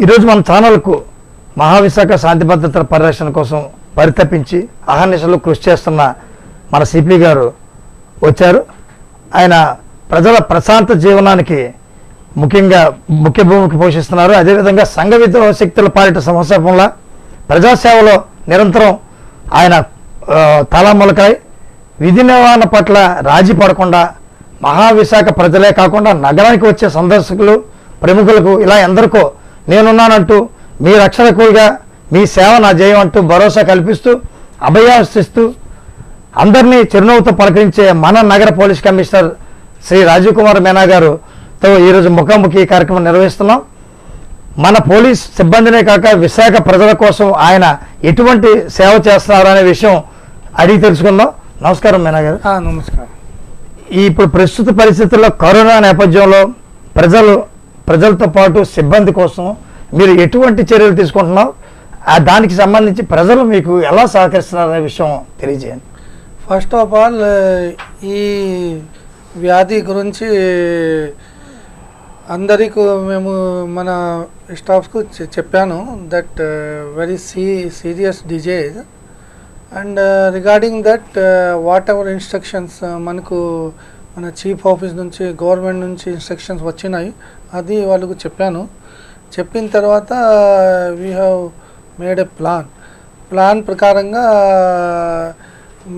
ఈరోజు మన ఛానల్కు మహావిశాఖ శాంతి భద్రతల పరిరక్షణ కోసం పరితపించి అహర్నిశలు కృషి చేస్తున్న మన సిపి గారు వచ్చారు. ఆయన ప్రజల ప్రశాంత జీవనానికి ముఖ్య భూమికి పోషిస్తున్నారు. అదేవిధంగా సంఘ విద్రోహ శక్తుల పాలిట సంస్థాపంలో ప్రజాసేవలో నిరంతరం ఆయన తలములకాయ విధి నిర్వహణ పట్ల రాజీ పడకుండా మహావిశాఖ ప్రజలే కాకుండా నగరానికి వచ్చే సందర్శకులు ప్రముఖులకు ఇలా ఎందరికో నేనున్నానంటూ మీ రక్షకులుగా మీ సేవ నా జయం అంటూ భరోసా కల్పిస్తూ అభయాస్తిస్తూ అందరినీ చిరునవ్వుతో పలకరించే మన నగర పోలీస్ కమిషనర్ శ్రీ రాజీవ్ కుమార్ మీనా గారుతో ఈరోజు ముఖాముఖి కార్యక్రమం నిర్వహిస్తున్నాం. మన పోలీస్ సిబ్బందినే కాక విశాఖ ప్రజల కోసం ఆయన ఎటువంటి సేవ చేస్తున్నారు అనే విషయం అడిగి తెలుసుకుందాం. నమస్కారం మీనా గారు. నమస్కారం. ఇప్పుడు ప్రస్తుత పరిస్థితుల్లో కరోనా నేపథ్యంలో ప్రజలతో పాటు సిబ్బంది కోసం మీరు ఎటువంటి చర్యలు తీసుకుంటున్నారు, దానికి సంబంధించి ప్రజలు మీకు ఎలా సహకరిస్తున్నారనే విషయం తెలియజేయండి. ఫస్ట్ ఆఫ్ ఆల్ ఈ వ్యాధి గురించి అందరికీ మేము మన స్టాఫ్కు చెప్పాను that very serious disease and regarding that whatever instructions మనకు మన చీఫ్ ఆఫీస్ నుంచి గవర్నమెంట్ నుంచి ఇన్స్ట్రక్షన్స్ వచ్చినాయి అది వాళ్ళకు చెప్పాను. చెప్పిన తర్వాత we have made a plan ప్రకారంగా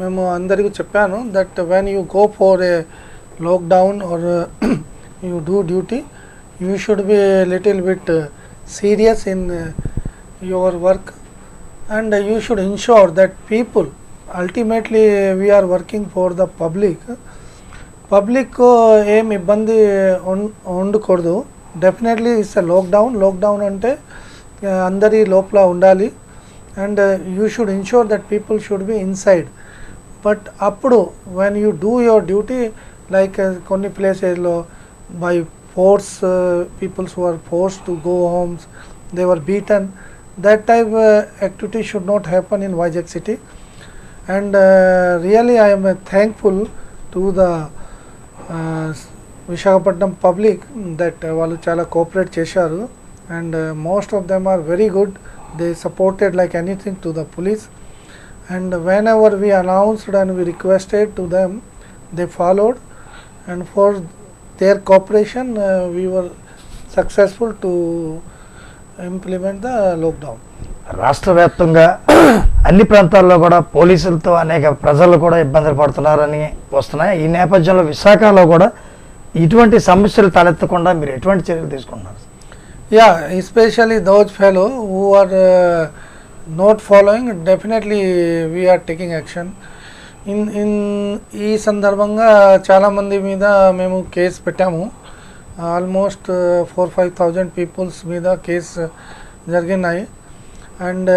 మేము అందరికీ చెప్పాను that when you go for a lockdown or you do duty you should be little bit serious in your work and you should ensure that people ultimately we are working for the public ఏం ఇబ్బంది ఉండకూడదు. Definitely it's a lockdown అంటే అందరి లోపల ఉండాలి and you should ensure that people should be inside. But అప్పుడు when you do your duty like కొన్ని ప్లేసెస్లో by force peoples who are force to go homes they were beaten. That type activity should not happen in Vizag city and really I am thankful to the Visakhapatnam public that వాళ్ళు చాలా cooperate చేశారు and most of them are very good. They supported like anything to the police and whenever we announced and we requested to them they followed and for their cooperation we were successful to implement the lockdown. రాష్ట్ర వ్యాప్తంగా అన్ని ప్రాంతాల్లో కూడా పోలీసులతో అనేక ప్రజలు కూడా ఇబ్బందులు పడుతున్నారని వస్తున్నాయి. ఈ నేపథ్యంలో విశాఖలో కూడా ఇటువంటి సమస్యలు తలెత్తకుండా మీరు ఎటువంటి చర్యలు తీసుకుంటున్నారు? Yeah especially those fellow who are not following definitely we're taking action. ఈ సందర్భంగా చాలామంది మీద మేము కేసు పెట్టాము. ఆల్మోస్ట్ 4-5,000 పీపుల్స్ మీద కేసు జరిగినాయి and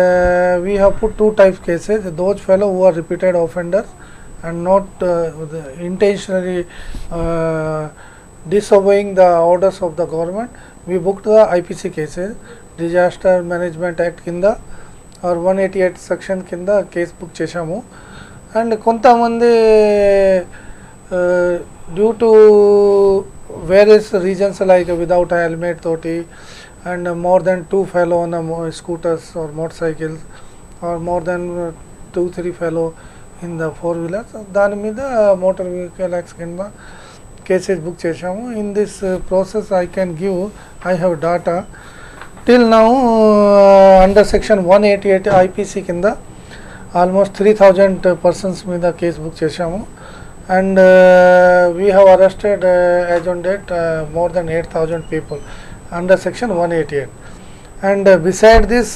we have put 2 types cases. Those fellow who are repeated offenders and not intentionally disobeying the orders of the government. We booked the IPC cases, Disaster Management Act కింద or 188 section కింద case book చేశాము and కొంతమంది due to various reasons like without a helmet toti and more than 2 fellow on scooters or motorcycles or more than 2-3 fellow in the 4-wheelers dani meeda motor vehicle acts kinda cases book chesamu. In this process I have data till now under section 188 IPC kinda almost 3,000 persons meeda case book chesamu and we have arrested as on date more than 8,000 people under section 188 and beside this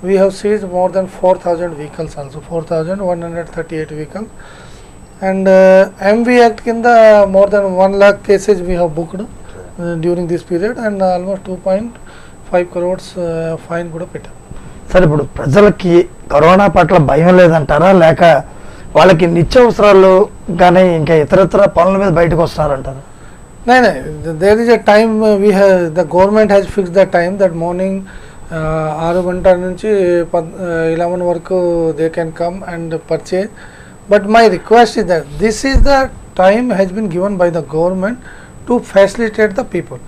we have seized more than 4,000 vehicles also, 4,138 vehicles and MV Act kinda more than 1 lakh cases we have booked during this period and almost 2.5 crores fine kuda pettam. సరే, ఇప్పుడు ప్రజలకి corona పట్ల భయం లేదంటారా లేక వాళ్ళకి నిత్యావసరాలు కానీ ఇంకా ఇతరత్ర పనుల మీద బయటకు వస్తున్నారంటారు? There is a time we have the government has fix the time that morning 6 గంటల నుంచి 11 వరకు they can come and purchase. But my request is that this is the time has been given by the government to facilitate the people.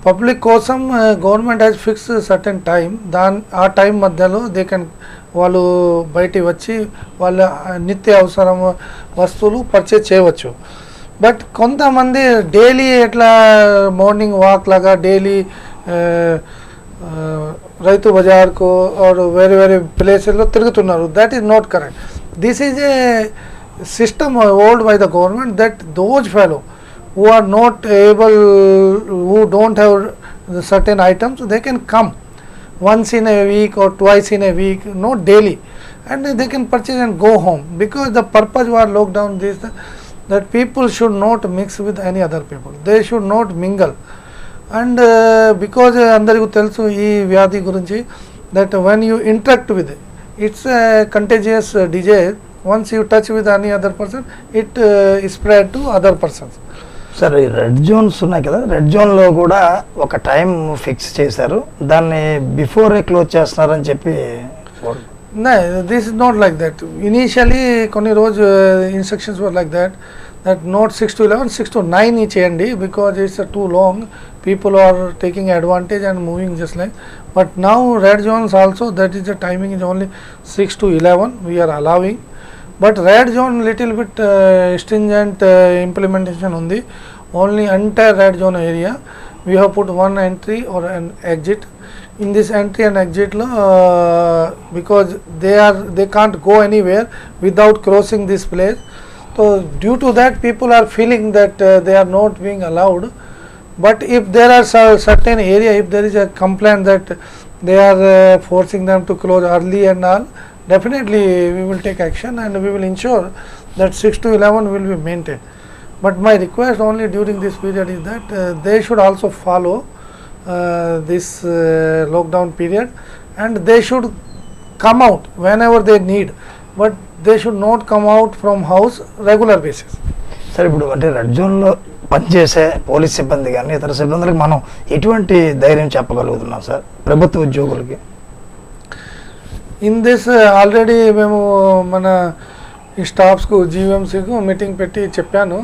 Public కోసం government has fix certain time, ఆ time మధ్యలో they can వాళ్ళు బయటికి వచ్చి వాళ్ళ నిత్య అవసరం వస్తువులు పర్చేజ్ చేయవచ్చు. బట్ కొంతమంది డైలీ ఎట్లా మార్నింగ్ వాక్ లాగా డైలీ రైతు బజార్కు ఆర్ వేరే వేరే ప్లేసెస్లో తిరుగుతున్నారు. That is not correct. This is a system evolved by the government that those fellow who are not able, who don't have certain items, they can come once in a week or twice in a week, not daily, and they can purchase and go home, because the purpose was lockdown this that people should not mix with any other people, they should not mingle. And because అందరికీ తెలుసు ఈ వ్యాధి గురించి, that when you interact with it, it's a contagious disease. Once you touch with any other person, it spread to other persons. Sir ఈ red zones ఉన్నాయి కదా, red జోన్లో కూడా ఒక టైం ఫిక్స్ చేశారు, దాన్ని బిఫోరే క్లోజ్ చేస్తున్నారని చెప్పి. No, this is not like that. Initially కొన్ని రోజు instructions were like that not 6 to 11, 6 to 9 చేయండి, because it's too long, people are taking advantage and moving just like. But now red zones also, that is the timing is only 6 to 11 we are allowing. But red zone little bit stringent implementation ఉంది. Only entire red zone area we have put one entry or an exit. In this entry and exit because they can't go anywhere without crossing this place. So due to that, people are feeling that they are not being allowed. But if there are certain area, if there is a complaint that they are forcing them to close early and all, definitely we will take action and we will ensure that 6 to 11 will be maintained. But my request only during this period is that they should also follow this lockdown period, and they should come out whenever they need, but they should not come out from house regular basis. Sir ఇప్పుడు అంటే red జోన్లో పనిచేసే police సిబ్బంది కానీ ఇతర సిబ్బందులకు మనం ఎటువంటి ధైర్యం చెప్పగలుగుతున్నాం సార్ ప్రభుత్వ ఉద్యోగులకి? ఇన్ దిస్ ఆల్రెడీ మేము మన స్టాఫ్స్కు జీవీఎంసీకు మీటింగ్ పెట్టి చెప్పాను,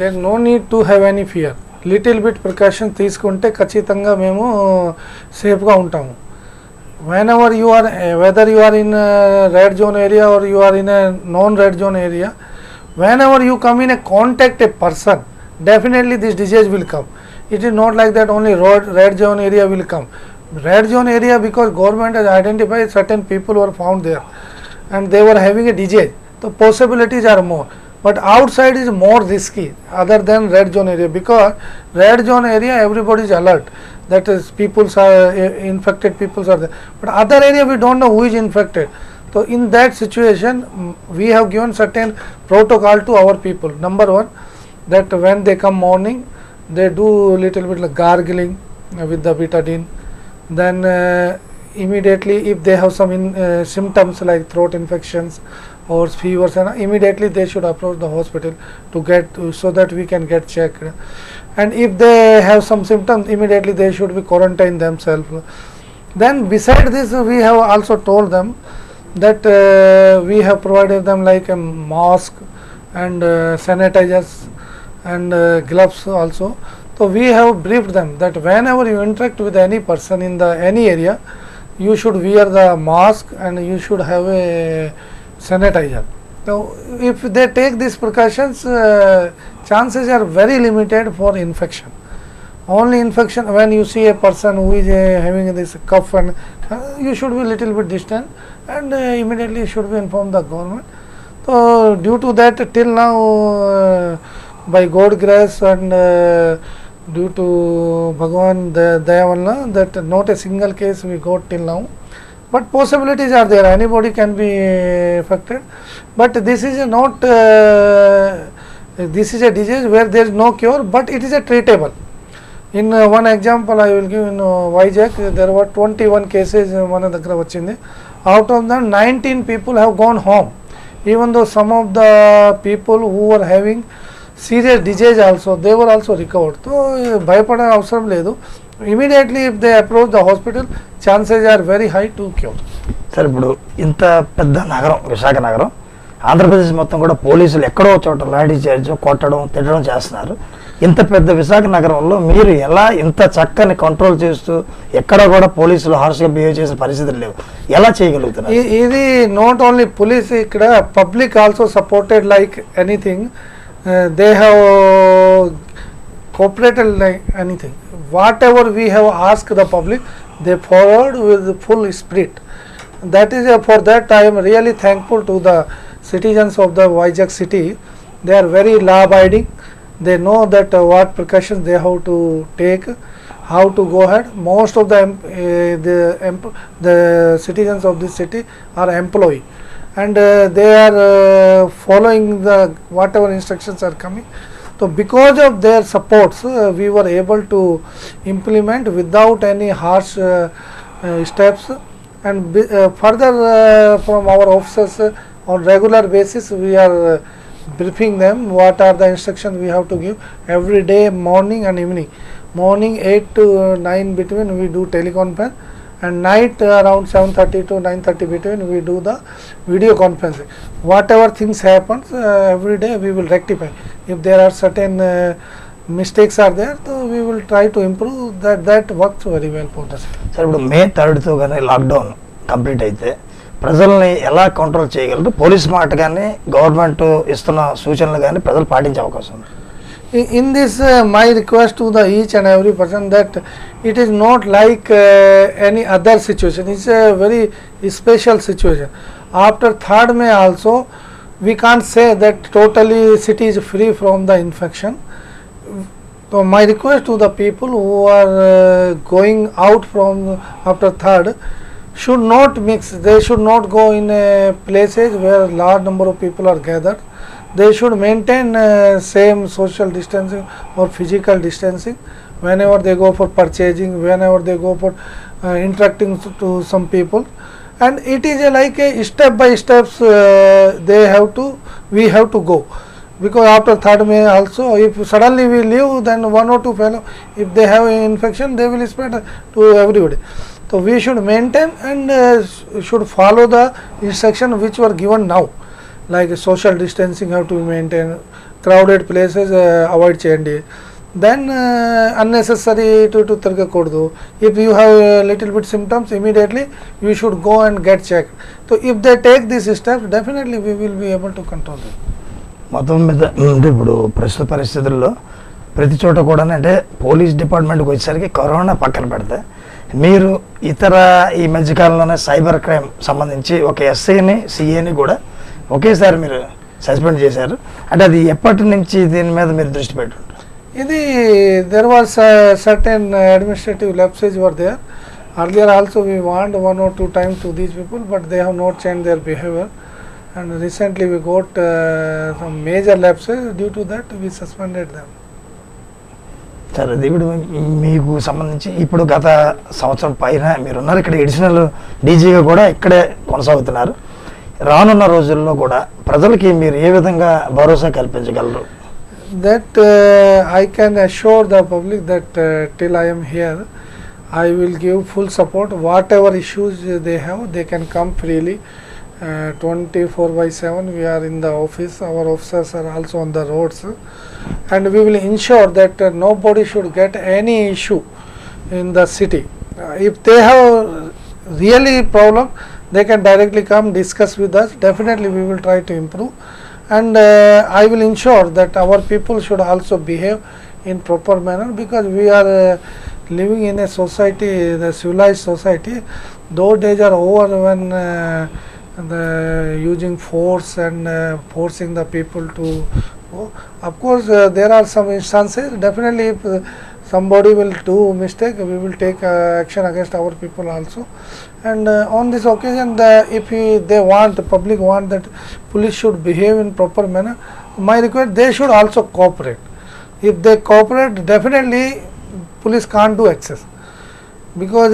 there no need to have any fear. Little bit precaution తీసుకుంటే ఖచ్చితంగా మేము సేఫ్గా ఉంటాము. whenever you are whether you are in a red zone area or you are in a non red zone area, whenever you come in a contact a person, definitely this disease will come. It is not like that only red zone area will come. Red zone area, because government has identified certain people who are found there and they were having a disease, the possibilities are more. But outside is more risky other than red zone area, because red zone area everybody is alert, that is people are infected, people are there, but other area we don't know who is infected. So in that situation we have given certain protocol to our people. Number one, that when they come morning, they do little bit like gargling with the betadine. Then immediately if they have some symptoms like throat infections or fevers, and immediately they should approach the hospital to get so that we can get checked. And if they have some symptoms, immediately they should be quarantine themselves. Then beside this, we have also told them that we have provided them like a mask and sanitizers and gloves also. So we have briefed them that whenever you interact with any person in any area, you should wear the mask and you should have a sanitizer. So if they take these precautions, chances are very limited for infection. Only infection when you see a person who is having this cough, and you should be little bit distant and immediately should be informed the government. So due to that, till now by God grace and due to Bhagwan Daya Valla, that not a single case we got till now. But possibilities are there, anybody can be affected. But this is not this is a disease where there is no cure, but it is a treatable. In one example I will give, in Vizag there were 21 cases mana daggara vachindi. Out of them 19 people have gone home, even though some of the people who were having serious disease also, they were also recovered. So భయపడే అవసరం లేదు. Immediately if they approach the hospital, chances are very high to cure. Sir ఇప్పుడు ఇంత పెద్ద నగరం విశాఖ నగరం, ఆంధ్రప్రదేశ్ మొత్తం కూడా పోలీసులు ఎక్కడో చోట లాఠీ చార్జ్ కొట్టడం తిట్టడం చేస్తున్నారు. ఇంత పెద్ద విశాఖ నగరంలో మీరు ఎలా ఇంత చక్కని కంట్రోల్ చేస్తూ ఎక్కడ కూడా పోలీసులు హార్ష్గా బిహేవ్ చేసే పరిస్థితులు లేవు, ఎలా చేయగలుగుతున్నారు? ఇది నాట్ ఓన్లీ పోలీస్, ఇక్కడ public also supported like anything. They have cooperated like anything. Whatever we have asked the public, they followed with full spirit. That is for that I am really thankful to the citizens of the Vizag city. They are very law abiding. They know that what precautions they have to take, how to go ahead. Most of the citizens of this city are employee, and they are following the whatever instructions are coming. So because of their supports, we were able to implement without any harsh steps, and further from our officers on regular basis we are briefing them what are the instructions we have to give every day, morning and evening. Morning 8 to 9 between we do teleconference, and night around 7:30 to 9:30 between we do the video conferencing. Whatever things happens every day we will rectify. If there are certain mistakes are there, so we will try to improve. That works very well for us. Sir, ఇప్పుడు మే 3తో కానీ lockdown complete అయితే ప్రజల్ని ఎలా control చేయగలరు? Police మాట కానీ government ఇస్తున్న సూచనలు కానీ ప్రజలు పాటించే అవకాశం ఉంది? In this my request to the each and every person that it is not like any other situation. It's a very special situation. After 3rd May also we can't say that totally city is free from the infection. So my request to the people who are going out from after 3rd should not mix. They should not go in places where large number of people are gathered. They should maintain same social distancing or physical distancing whenever they go for purchasing, whenever they go for interacting to some people. And it is like a step by steps we have to go, because after 3rd May also if suddenly we leave, then 1 or 2 fellow, if they have infection they will spread to everybody. So we should maintain and should follow the instruction which were given now, like social distancing have to maintain, crowded places avoid cheyandi, then unnecessary to tirgakuddu. If you have a little bit symptoms, immediately you should go and get checked. So if they take these steps, definitely we will be able to control them. మొత్తం మీద అంటే ఇప్పుడు ప్రస్తుత పరిస్థితుల్లో ప్రతి చోట కూడా అంటే పోలీస్ డిపార్ట్మెంట్కి వచ్చేసరికి కరోనా పక్కన పెడితే మీరు ఇతర ఈ మధ్యకాలంలోనే సైబర్ క్రైమ్ సంబంధించి ఒక ఎస్ఐని సిఏని కూడా ఒకేసారి మీరు సస్పెండ్ చేశారు. అంటే అది ఎప్పటి నుంచి దీని మీద మీరు దృష్టి పెట్టుంటారు? ఇది there was certain administrative lapses were there. Earlier also we warned 1 or 2 times to these people, but they have not changed their behavior, and recently we got some major lapses. Due to that we suspended them. సరే, ఇప్పుడు మీకు సంబంధించి ఇప్పుడు గత సంవత్సరం పైన మీరున్నారు ఇక్కడ, ఎడిషనల్ డీజీగా కూడా ఇక్కడే కొనసాగుతున్నారు. రానున్న రోజుల్లో కూడా ప్రజలకి మీరు ఏ విధంగా భరోసా కల్పించగలరు? That I can assure the public that till I am here I will give full support. Whatever issues they have, they can come freely. 24/7 we are in the office. Our officers are also on the roads, and we will ensure that nobody should get any issue in the city. If they have really problem, they can directly come discuss with us. Definitely we will try to improve, and I will ensure that our people should also behave in proper manner, because we are living in a society, the civilized society. Those days are over when the using force and forcing the people to go. Of course there are some instances, definitely if somebody will do mistake, we will take action against our people also. And on this occasion if they want, the public want that police should behave in proper manner, my request, they should also cooperate. If they cooperate, definitely police can't do excess, because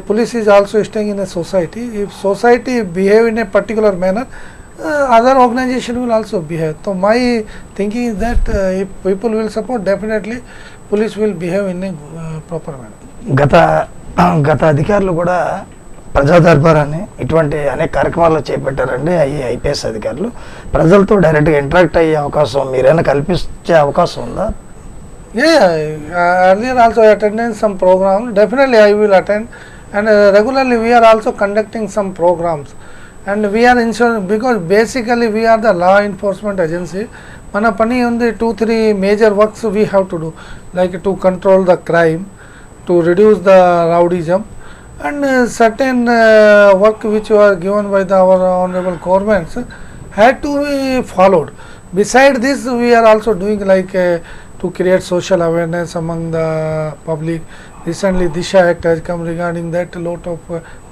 police is also staying in a society. If society behave in a particular manner, other organization will also behave. So my thinking is that if people will support, definitely police will behave in a proper manner. గత అధికారులు కూడా ప్రజా దర్బార్ అని ఇటువంటి అనేక కార్యక్రమాలు చేపట్టారండి IPS అధికారులు. ప్రజలతో డైరెక్ట్గా ఇంటరాక్ట్ అయ్యే అవకాశం మీరైనా కల్పించే అవకాశం ఉందా? Yeah, earlier also I attended some programs. Definitely I will attend, and regularly we are also conducting some programs, and we are ensuring, because basically we are the law enforcement agency. Mana pani undi 2-3 major works we have to do, like to control the crime, to reduce the rowdyism, and certain work which were given by our honorable governments had to be followed. Beside this, we are also doing like to create social awareness among the public. Recently Disha Act has come, regarding that a lot of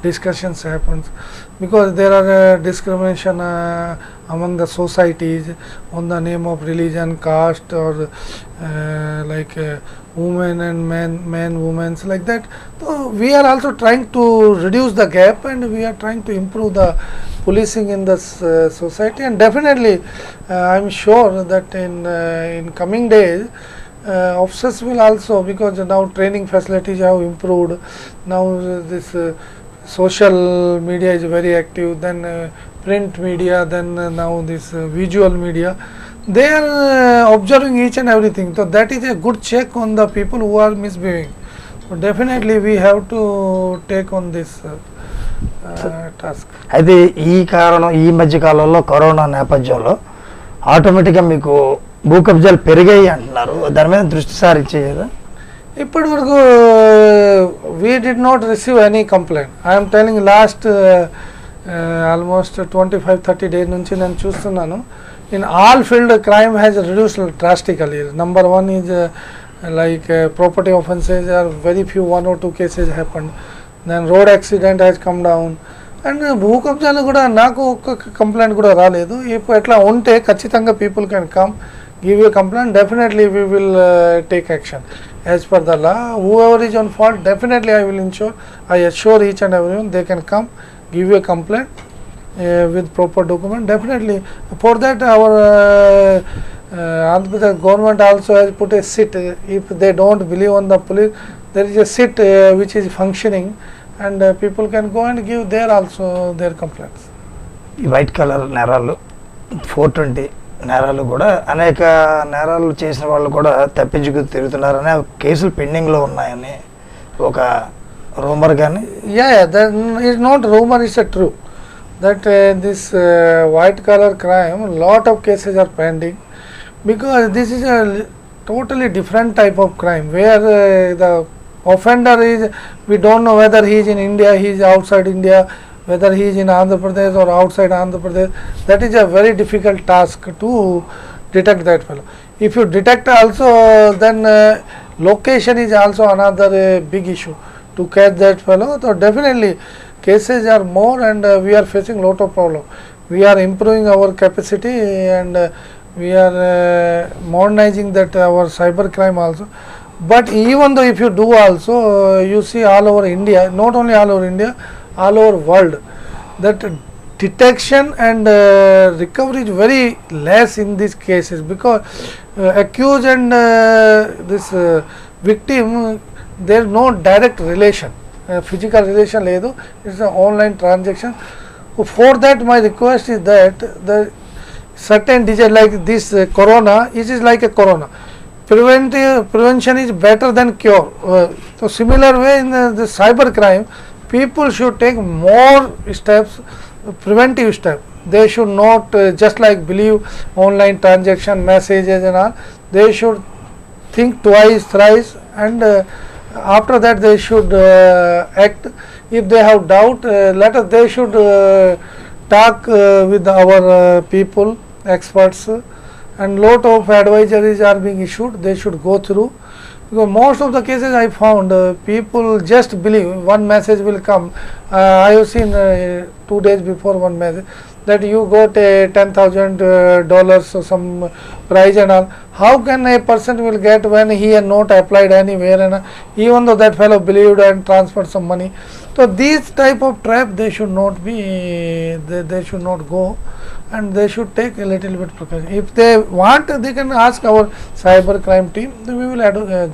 discussions happens, because there are discrimination among the societies on the name of religion, caste, or like women and men, women's, like that. So we are also trying to reduce the gap, and we are trying to improve the policing in the society, and definitely I am sure that in coming days officers will also, because now training facilities have improved, now this social media is very active, then print media, then now this visual media, they are observing each and everything. So that is a good check on the people who are misbehaving. So definitely we have to take on this task. అయితే ఈ మధ్య కాలంలో corona నేపథ్యంలో ఆటోమేటిక్గా మీకు భూ కబ్జాలు పెరిగాయి అంటున్నారు, దాని మీద దృష్టి సారించేదా? ఇప్పటి వరకు we did not receive any complaint. I am telling last almost 25-30 days నుంచి నేను చూస్తున్నాను. In all field crime has reduced drastically. Number one is like property offences are very few, 1 or 2 cases happened. Then road accident has come down, and భూ కబ్జాలు కూడా నాకు ఒక్క complaint కూడా రాలేదు. ఇప్పుడు ఎట్లా ఉంటే ఖచ్చితంగా people can come, give a complaint, definitely we will take action as per the law. Whoever is on fault, definitely I assure each and everyone they can come, give a complaint with proper document. Definitely for that our Andhra Pradesh government also has put a sit. If they don't believe on the police, there is a sit which is functioning, and people can go and give there also their complaints. ఈ white colour నేరాలు 420 నేరాలు కూడా అనేక నేరాలు చేసిన వాళ్ళు కూడా తప్పించుకు తిరుగుతున్నారని, కేసులు పెండింగ్లో ఉన్నాయని ఒక రూమర్. కానీ that is not rumor, it's a true that this white collar crime, lot of cases are pending, because this is a totally different type of crime where the offender is, we don't know whether he is in India, he is outside India, whether he is in Andhra Pradesh or outside Andhra Pradesh. That is a very difficult task to detect that fellow. If you detect also, then location is also another big issue to catch that fellow. So definitely cases are more, and we are facing lot of problem. We are improving our capacity, and we are modernizing that our cyber crime also. But even though if you do also, you see all over India, not only all over India, all over world, that detection and recovery is very less in these cases, because accused and this victim, there is no direct relation, physical relation ledu, it's an online transaction. For that my request is that the certain disease like this corona, it is like a corona, prevention is better than cure. So similar way in the cyber crime, people should take more steps, preventive steps. They should not just like believe online transaction messages and all. They should think twice, thrice, and after that they should act. If they have doubt, they should talk with our people, experts, and lot of advisories are being issued. They should go through, because most of the cases I found people just believe one message will come. I have seen 2 days before one message that you got a $10,000 or some prize and all. How can a person will get when he had not applied anywhere, and even though that fellow believed and transferred some money? So these type of trap they should not be, they should not go, and they should take a little bit precaution. If they want, they can ask our cyber crime team, then we will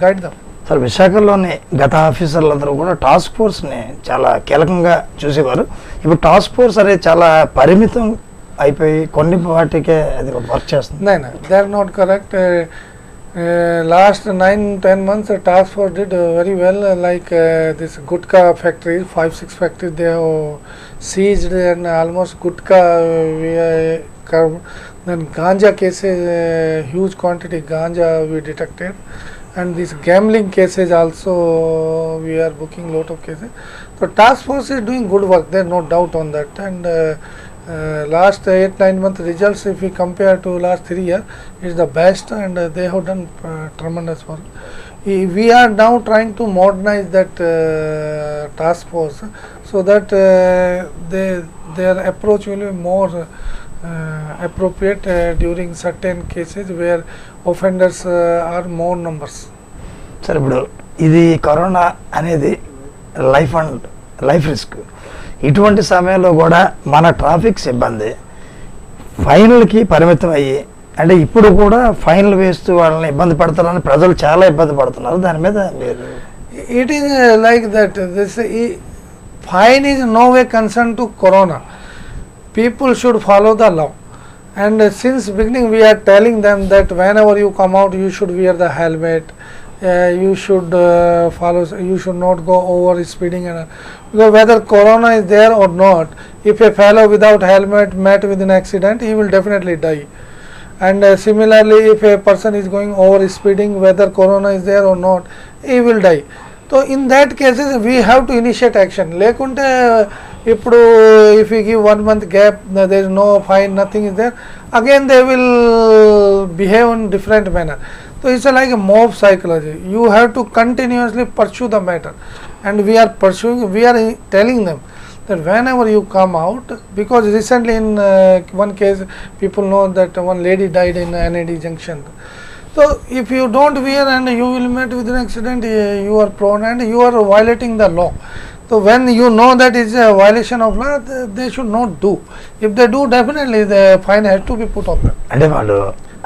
guide them. Sir విశాఖలోని గత ఆఫీసర్లందరూ కూడా task ఫోర్స్ని చాలా కీలకంగా చూసేవారు. ఇప్పుడు task force అనేది చాలా పరిమితం అయిపోయి కొన్ని వాటికే అది వర్క్ చేస్తుంది. They are not correct. Last 9-10 months, the task force did very well. Like this Gutka factories, 5-6 factories they have seized, and almost Gutka then ganja cases, huge quantity ganja we detected, and these gambling cases also we are booking lot of cases. So task force is doing good work. There is no doubt on that. And last 8-9 month results, if we compare to last 3 years, is the best, and they have done tremendous work. We are now trying to modernize that task force so that their approach will be more appropriate during certain cases where offenders are more numbers. Sir ఇప్పుడు ఇది corona అనేది life risk. ఇటువంటి సమయంలో కూడా మన traffic సిబ్బంది ఫైన్లకి పరిమితం అయ్యి, అంటే ఇప్పుడు కూడా ఫైన్లు వేస్తూ వాళ్ళని ఇబ్బంది పడతారని ప్రజలు చాలా ఇబ్బంది పడుతున్నారు. దాని మీద మీరు it is like that this fine is no way concern to corona. People should follow the law, and since beginning we are telling them that whenever you come out you should wear the helmet, you should follow, you should not go over speeding, and because whether corona is there or not, if a fellow without helmet met with an accident, he will definitely die. And similarly, if a person is going over speeding, whether corona is there or not, he will die. So in that cases we have to initiate action. లేకుంటే ఇప్పుడు if we give 1 month gap, there is no fine, nothing is there, again they will behave in different manner. So it's like a mob psychology. You have to continuously pursue the matter, and we are telling them that whenever you come out, because recently in one case people know that one lady died in NAD junction. So if you don't wear and you will meet with an accident, you are prone and you are violating the law. So when you know that is a violation of law, they should not do. If they do, definitely the fine has to be put on them. అంటే వాళ్ళు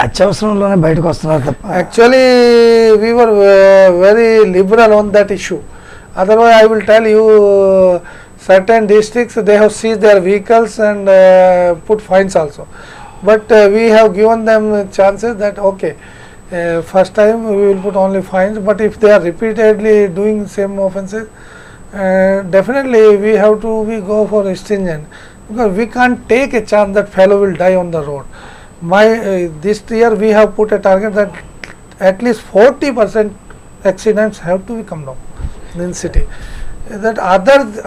అత్యవసరంలోనే బయటకు వస్తున్నారు తప్ప. Actually, we were very liberal on that issue. Otherwise, I will tell you, certain districts they have seized their vehicles and put fines also. But we have given them chances that okay, first time we will put only fines, but if they are repeatedly doing same offences, definitely we have to go for stringent, because we can't take a chance that fellow will die on the road. This year we have put a target that at least 40% accidents have to come down in city. That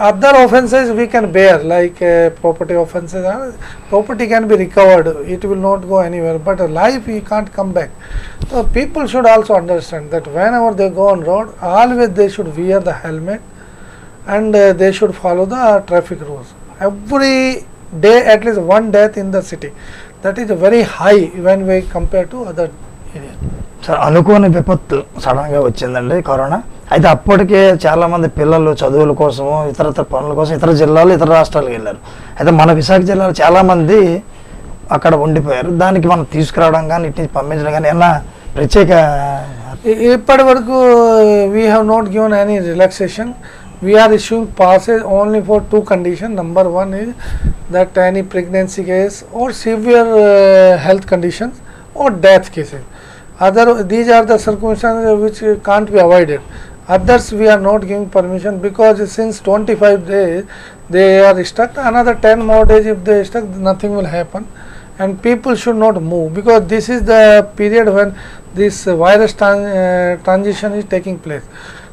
other offences we can bear, like property offences, property can be recovered, it will not go anywhere, but life we can't come back. So people should also understand that whenever they go on road, always they should wear the helmet, and they should follow the traffic rules. Every day at least one death in the city, that is very high when we compare to other areas. Sir అనుకోని విపత్తు సడన్గా వచ్చిందండి corona. అయితే అప్పటికే చాలామంది పిల్లలు చదువుల కోసము ఇతరత్ర పనుల కోసం ఇతర జిల్లాలు ఇతర రాష్ట్రాలకు వెళ్ళారు. అయితే మన విశాఖ జిల్లాలో చాలామంది అక్కడ ఉండిపోయారు. దానికి మనం తీసుకురావడం కానీ ఇటు నుంచి పంపించడం కానీ ఏమన్నా ప్రత్యేక ఇప్పటి వరకు we have not given any relaxation. We are issuing passes only for 2 conditions. Number 1 is that any pregnancy case or severe health conditions or death cases. These are the circumstances which can't be avoided. Others we are not giving permission, because since 25 days they are stuck. Another 10 more days if they are stuck, nothing will happen, and people should not move, because this is the period when this virus transition is taking place.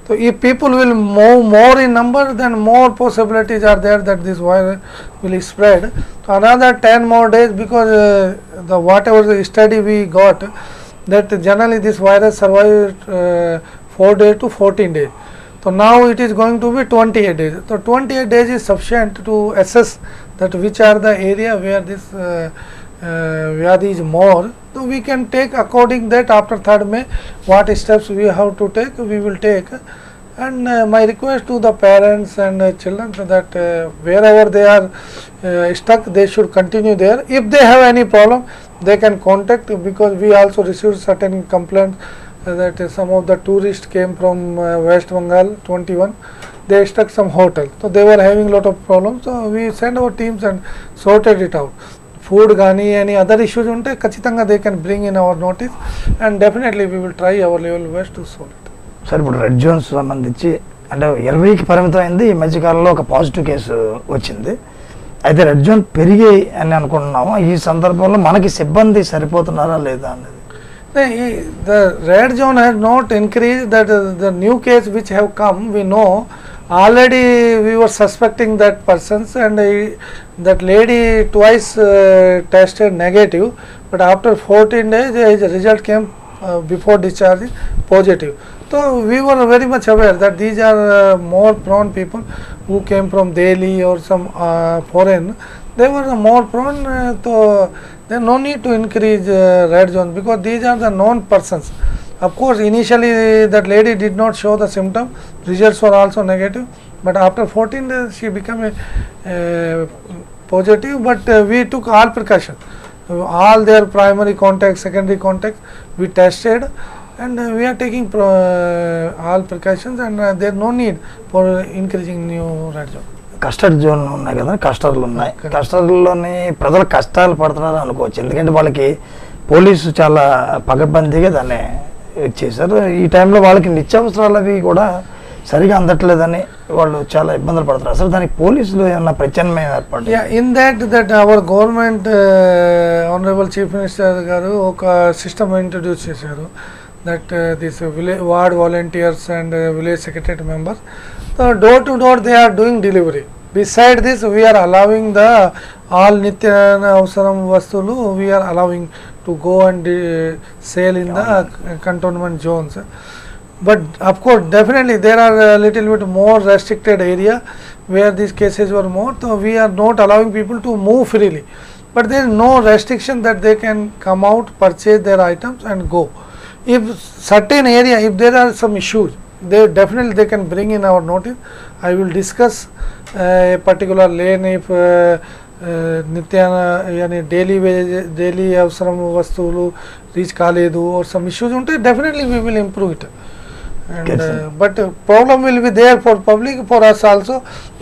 So if people will move more in number, then more possibilities are there that this virus will spread. So another 10 more days, because the whatever the study we got, that generally this virus survives 4 days to 14 days. So now it is going to be 28 days. So 28 days is sufficient to assess that which are the area where this vyadhi is more. So we can take according that after 3rd May what steps we have to take, we will take. And my request to the parents and children that wherever they are stuck, they should continue there. If they have any problem, they can contact, because we also received certain complaints that some of the tourists came from West Bengal 21. They struck some hotel, so they were having lot of problems. So we sent our teams and sorted it out. Food gani any other issues unte ఖచ్చితంగా they can bring in our notice, and definitely we will try our level best to solve it. Sir ఇప్పుడు red zones సంబంధించి అంటే 20కి పరిమితం అయింది. ఈ మధ్యకాలంలో ఒక positive case వచ్చింది. అయితే రెడ్ జోన్ పెరిగి అని అనుకుంటున్నాము. ఈ సందర్భంలో మనకి సిబ్బంది సరిపోతున్నారా లేదా అనేది. The red zone has not increased. That the new case which have come, we know already we were suspecting that persons, and that lady twice tested negative, but after 14 days his result came before discharging positive. So we were very much aware that these are more prone people who came from Delhi or some foreign. They were more prone, so there no need to increase red zone, because these are the known persons. Of course, initially that lady did not show the symptom, results were also negative, but after 14 days she became positive. But we took all precautions, all their primary contacts, secondary contacts we tested, and we are taking all precautions, and there no need for increasing new red zone. Custard zone ఉన్నాయి కదా, కస్టర్లు ఉన్నాయి. కస్టర్లోని ప్రజలు కష్టాలు పడుతున్నారు అనుకోవచ్చు. ఎందుకంటే వాళ్ళకి police చాలా పగడ్బందీగా దాన్ని చేశారు. ఈ టైంలో వాళ్ళకి నిత్యావసరాలు అవి కూడా సరిగా అందట్లేదని వాళ్ళు చాలా ఇబ్బందులు పడుతున్నారు. అసలు దానికి పోలీసులు ఏమన్నా ప్రత్యామ్నాయం ఏర్పడి? In that our government honourable chief minister గారు ఒక సిస్టమ్ ఇంట్రడ్యూస్ చేశారు. That this ward volunteers and village secretariat members, so door to door they are doing delivery. Beside this, we are allowing the all nitya avasaram vastulu we are allowing to go and sell in the cantonment zones. But of course, definitely there are a little bit more restricted area where these cases were more. So we are not allowing people to move freely. But there is no restriction that they can come out, purchase their items and go. If certain area, if there are some issues, they definitely they can bring in our notice. I will discuss a particular lane if nityana yani daily avasaram vastulu reach kaledu or some issues unte, definitely we will improve it. And but problem will be there for public, for us also.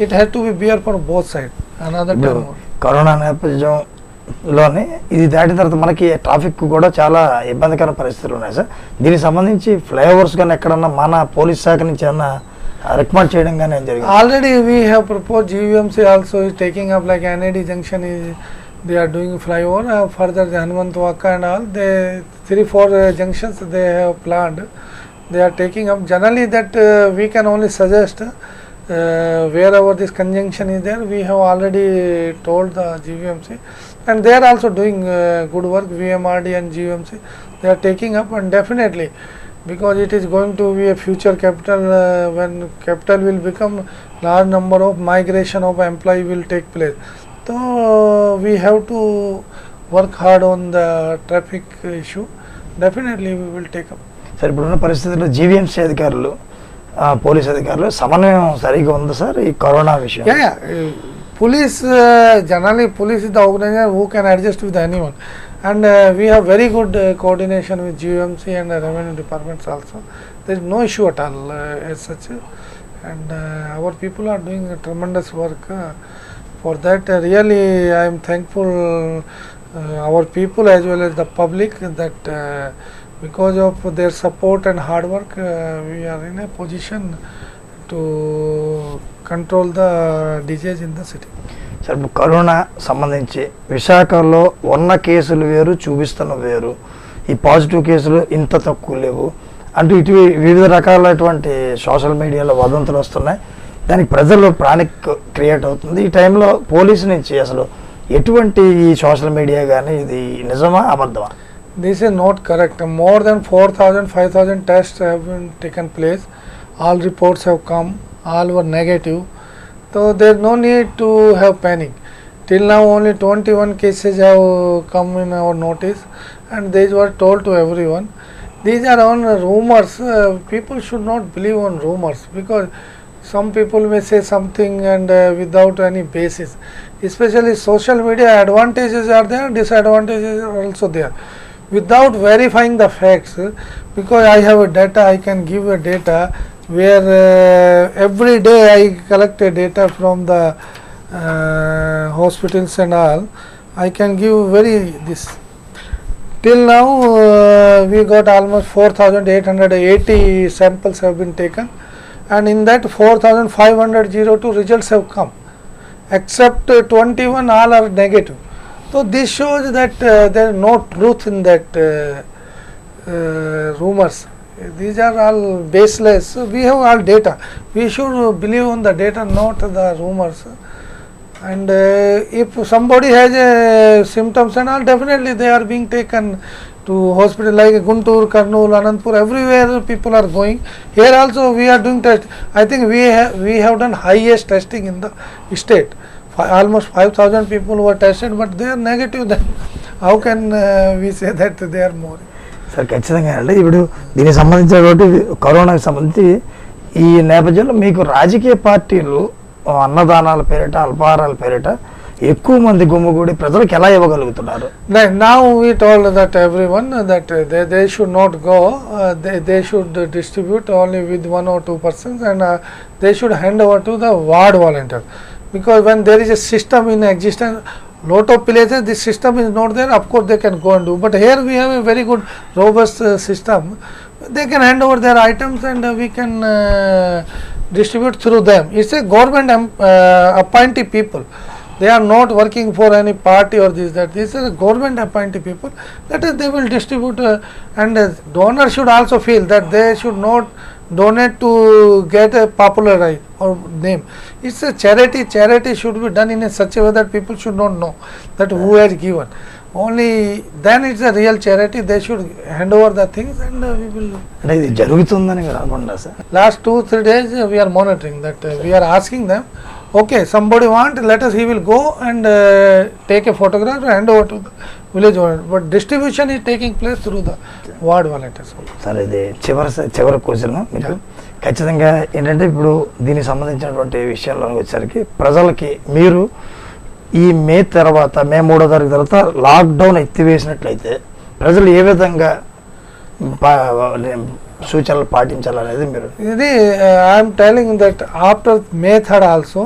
It has to be bear for both sides. Another time. Corona నేపథ్యంలోనే ఇది దాటిన తర్వాత మనకి traffic కూడా చాలా ఇబ్బందికర పరిస్థితులు ఉన్నాయి సార్. దీనికి సంబంధించి ఫ్లైఓవర్స్ కానీ ఎక్కడన్నా మన పోలీస్ శాఖ నుంచి ఏమన్నా రికమెండ్ చేయడం కానీ ఏం జరిగింది? Already we have propose, GVMC also is taking up like NID junction is they are doing flyover, further the Hanumantvaka and all, they 3-4 junctions they have planned. They are taking up generally that we can only suggest wherever this conjunction is there, we have already told the GVMC, and they are also doing good work. VMRD and GVMC, they are taking up, and definitely because it is going to be a future capital, when capital will become, large number of migration of employee will take place. So we have to work hard on the traffic issue. Definitely we will take up. Sir ఇప్పుడున్న పరిస్థితుల్లో GVMC అధికారులు, police అధికారులు సమన్వయం సరిగా ఉంది sir ఈ corona విషయం? Police, generally police is the organization who can adjust with anyone, and we have very good coordination with GVMC and revenue departments also. There is no issue at all as such, and our people are doing a tremendous work. For that, really I am thankful our people as well as the public, that because of their support and hard work, we are in a position to control the disease in the city. Sir ఇప్పుడు corona సంబంధించి విశాఖలో ఉన్న కేసులు వేరు, చూపిస్తున్న వేరు, ఈ positive కేసులు ఇంత తక్కువ లేవు అంటూ ఇటు వివిధ రకాలైనటువంటి సోషల్ మీడియాలో వదంతులు వస్తున్నాయి. దానికి ప్రజల్లో ప్రాణిక్ క్రియేట్ అవుతుంది. ఈ టైంలో పోలీసు నుంచి అసలు ఎటువంటి ఈ సోషల్ మీడియా కానీ ఇది నిజమా అబద్ధమా? This is not correct. More than 4,000, 5,000 tests have been taken place. All reports have come. All were negative. So there is no need to have panic. Till now only 21 cases have come in our notice, and these were told to everyone. These are on rumors. People should not believe on rumors, because some people may say something and without any basis. Especially social media, advantages are there, disadvantages are also there. without verifying the facts, because I have a data, I can give a data where every day I collect a data from the hospitals and all. I can give very this. Till now we got almost 4,880 samples have been taken, and in that 4,502 results have come, except 21 all are negative. So this shows that there is no truth in that rumors. These are all baseless. We have all data. We should believe on the data, not the rumors. And if somebody has symptoms and all, definitely they are being taken to hospital like Guntur, Kurnool, Anantapur, everywhere people are going. Here also we are doing test. I think we have done highest testing in the state. Almost 5,000 people were tested, but they are negative. Then how can we say that they are more? Sir ఖచ్చితంగా అంటే ఇప్పుడు దీనికి సంబంధించినటువంటి కరోనాకి సంబంధించి ఈ నేపథ్యంలో మీకు రాజకీయ పార్టీలు అన్నదానాల పేరిట అల్పాహారాల పేరిట ఎక్కువ మంది గుమ్మగూడి ప్రజలకు ఎలా ఇవ్వగలుగుతున్నారు? Now we told that everyone that they should not go, they should distribute only with 1 or 2 persons, and they should hand over to the ward volunteer, because when there is a system in existence, lot of places this system is not there, of course they can go and do, but here we have a very good robust system. They can hand over their items and we can distribute through them. It's a government appointee people. They are not working for any party or this that. These are government appointee people. That is, they will distribute, and donors should also feel that they should not donate to get a popular or name. It's a charity. Charity should be done in a such a way that people should not know that who has given. Only then it's a real charity. They should hand over the things, and we will. అంటే ఇది జరుగుతుందని మీరు అనుకుంటున్నారు sir? Last 2-3 days we are monitoring that. We are asking them, okay, somebody want, let us, he will go and take a photograph and hand over to the village owner. But distribution is taking place through the ward volunteers. Sir ఇది చివరి question మీకు ఖచ్చితంగా ఏంటంటే ఇప్పుడు దీనికి సంబంధించినటువంటి విషయాల్లోకి వచ్చేసరికి ప్రజలకి మీరు ఈ మే 3వ తారీఖు తర్వాత లాక్డౌన్ ఎత్తివేసినట్లయితే ప్రజలు ఏ విధంగా సూచనలు పాటించాలనేది మీరు ఇది I'm telling that after May 3rd also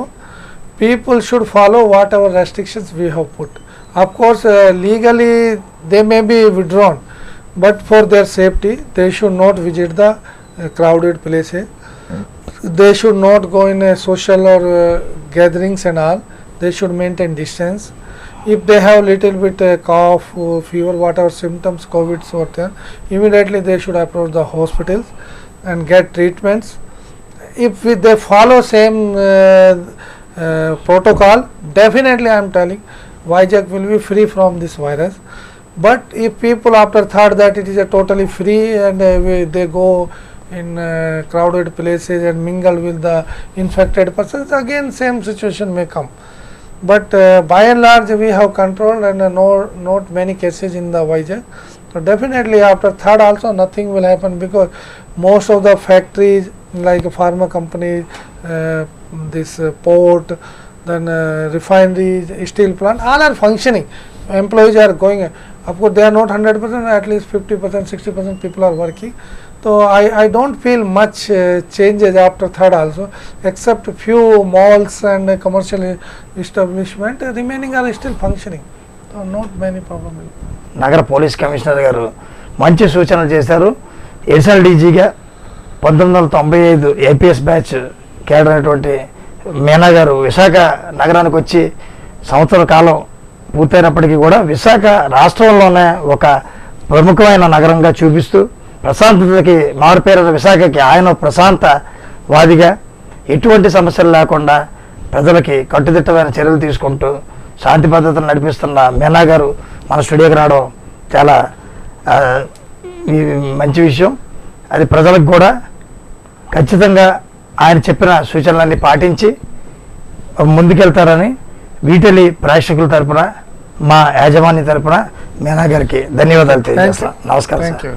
people should follow whatever restrictions we have put. Of course, legally they may be withdrawn, but for their safety, they should not visit the crowded places. They should not go in a social or gatherings and all. They should maintain distance. If they have little bit cough, fever, whatever symptoms, COVID sort, immediately they should approach the hospitals and get treatments. If they follow same protocol, definitely I am telling Vizag will be free from this virus. But if people after third that it is a totally free and they go in crowded places and mingle with the infected persons, again same situation may come. But by and large we have controlled and not many cases in the Vizag. So definitely after third also nothing will happen, because most of the factories like pharma companies, this port, then refineries, steel plant, all are functioning. Employees are going. Of course, they are not 100%. At least 50%, 60% people are working. So I don't feel much changes after third also, except few malls and commercial establishment. Remaining are still functioning. So not many problem. నగర police commissioner గారు మంచి సూచనలు చేశారు. ఎస్ఎల్డీజీగా 1995 APS batch cadre అయినటువంటి మీనా గారు విశాఖ నగరానికి వచ్చి సంవత్సర కాలం పూర్తయినప్పటికీ కూడా విశాఖ రాష్ట్రంలోనే ఒక ప్రముఖమైన నగరంగా చూపిస్తూ ప్రశాంతతకి మారుపేరు విశాఖకి ఆయన ప్రశాంతవాదిగా ఎటువంటి సమస్యలు లేకుండా ప్రజలకి కట్టుదిట్టమైన చర్యలు తీసుకుంటూ శాంతి భద్రతను నడిపిస్తున్న మీనా గారు మన స్టూడియోకి రావడం చాలా మంచి విషయం. అది ప్రజలకు కూడా ఖచ్చితంగా ఆయన చెప్పిన సూచనలన్నీ పాటించి ముందుకెళ్తారని వీటిలి ప్రేక్షకుల తరపున మా యాజమాన్య తరపున మీనా గారికి ధన్యవాదాలు తెలియజేస్తాను. నమస్కారం. Thank you.